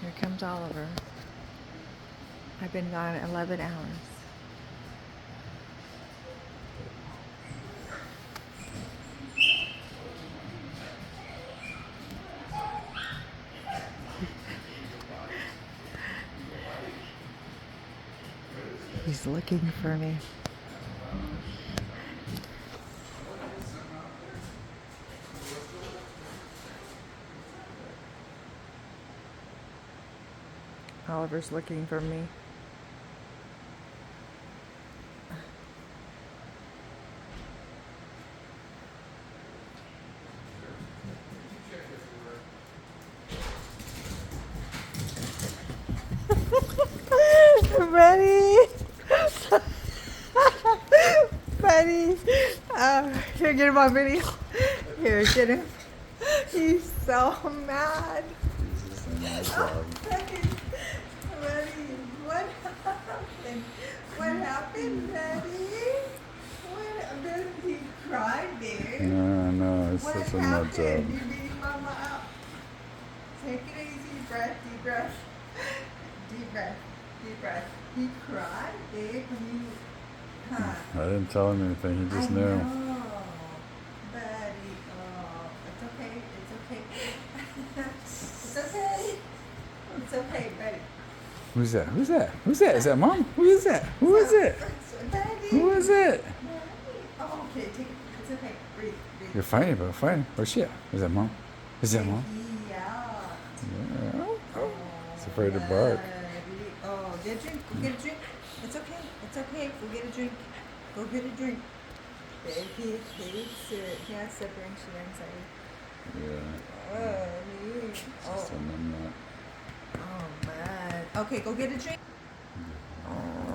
Here comes Oliver. I've been gone 11 hours. He's looking for me. Oliver's looking for me. Ready? Buddy. Here, get him on video. Here, get him. He's so mad. Buddy, what happened? What happened, Daddy? What? Did he cry, dude? No, it's What such a nut happened? job. You beat Mama up. Take it easy, breath, deep breath. Deep breath, deep breath. He cried, Dave, when you, huh? I didn't tell him anything, he just I knew. know, buddy. Oh, it's okay, it's okay. It's okay. It's okay, buddy. Who's that? Who's that? Who's that? Is that Mom? Who is that? Who is it? Daddy. Who is it? Daddy. Oh, okay, take it. It's okay. Breathe, breathe. You're fighting, bro. Fighting. Where's she at? Is that Mom? Is that Mom? Yeah. Yeah. Oh. It's afraid to bark. Oh, get a drink. Go get a drink. It's okay. It's okay. Go get a drink. Go get a drink. Baby hates it. He has separation anxiety. Yeah. It's Just a nut. Oh, man. Okay, go get a drink. Oh.